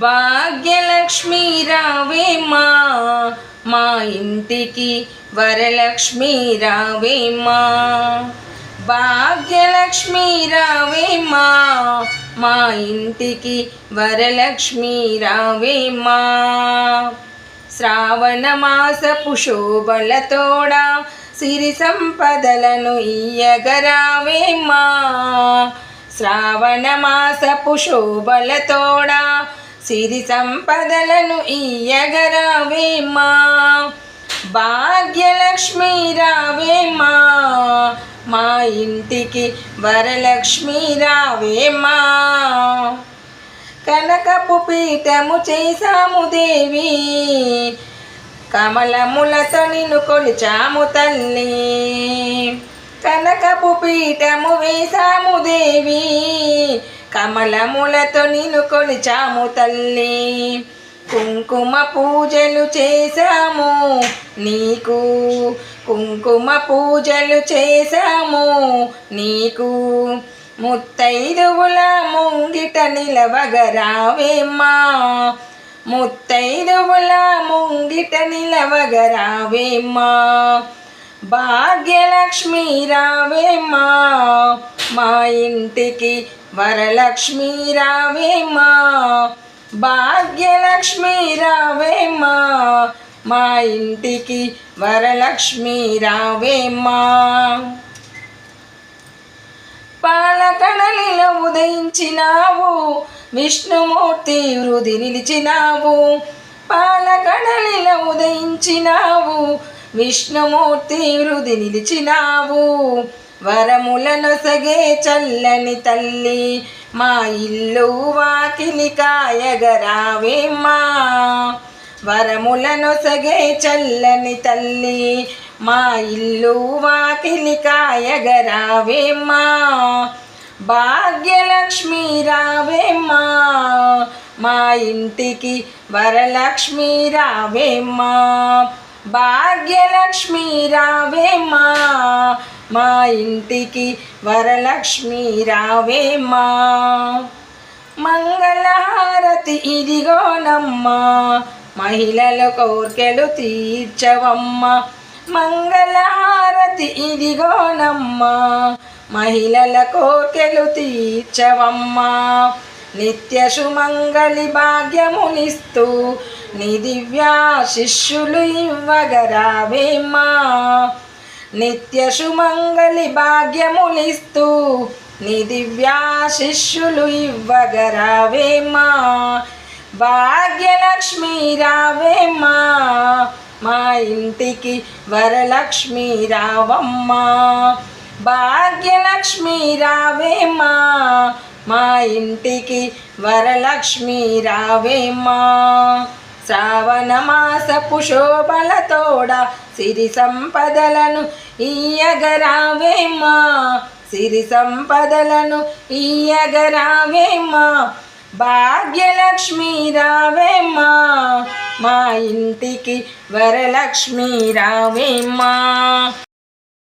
భాగ్యలక్ష్మి రావేమా మా ఇంటికి, వరలక్ష్మి రావేమా. భాగ్యలక్ష్మి రావేమా మా ఇంటికి, వరలక్ష్మి రావేమా. శ్రావణ మాసపు శోభలతోడా సిరి సంపదలను ఇయ్యగరావేమా. శ్రావణ మాసపు శోభలతోడా సిరి సంపదలను ఇయ్యగరావేమా. భాగ్యలక్ష్మి రావేమా మా ఇంటికి, వరలక్ష్మి రావేమా. కనకపు పీఠము చేశాము దేవి, కమలములతో నిన్ను కొలిచాము తల్లి. కనకపు పీఠము వేశాము దేవి, కమలములతో నిన్ను కొలిచాము తల్లి. కుంకుమ పూజలు చేశాము నీకు, కుంకుమ పూజలు చేశాము నీకు. ముత్తైదువుల ముంగిట నిలవగరావేమా, ముత్తైదువుల ముంగిట నిలవగరావేమా. భాగ్యలక్ష్మి రావేమా మా ఇంటికి, వరలక్ష్మి రావేమా. భాగ్యలక్ష్మి రావేమా మా ఇంటికి, వరలక్ష్మి రావేమా. పాలకడలిలో ఉదయించినావు, విష్ణుమూర్తి వృధి నిలిచినావు. పాలకడలిలో ఉదయించినావు, విష్ణుమూర్తి వృధి నిలిచినావు. వరములనొసగే చల్లని తల్లి, మా ఇల్లు వాకిలి కాయగరావేమా. వరములనొసగే చల్లని తల్లి, మా ఇల్లు వాకిలి కాయగరావేమా. భాగ్యలక్ష్మి రావేమా మా ఇంటికి, వరలక్ష్మి రావేమా. భాగ్యలక్ష్మి రావేమా మా ఇంటికి, వరలక్ష్మి రావేమా. మంగళహారతి ఇదిగోనమ్మా, మహిళల కోర్కెలు తీర్చవమ్మా. మంగళహారతి ఇదిగోనమ్మా, మహిళల కోర్కెలు తీర్చవమ్మా. నిత్య సుమంగళి భాగ్యములిస్తూ నీ దివ్యాశిష్యులు ఇవ్వగరావేమా. నిత్య సుమంగళి భాగ్యములిస్తూ నీ దివ్యాశిష్యులు ఇవ్వగరావేమా. భాగ్యలక్ష్మి రావేమా మా ఇంటికి, వరలక్ష్మి రావమ్మా. భాగ్యలక్ష్మి రావేమా మా ఇంటికి, వరలక్ష్మి రావేమా. శ్రావణ మాసపు శోభలతోడా సిరి సంపదలను ఇయ్యగరావేమా, సిరి సంపదలను ఇయ్యగరావేమా. భాగ్యలక్ష్మి రావేమా మా ఇంటికి, వరలక్ష్మి రావేమా.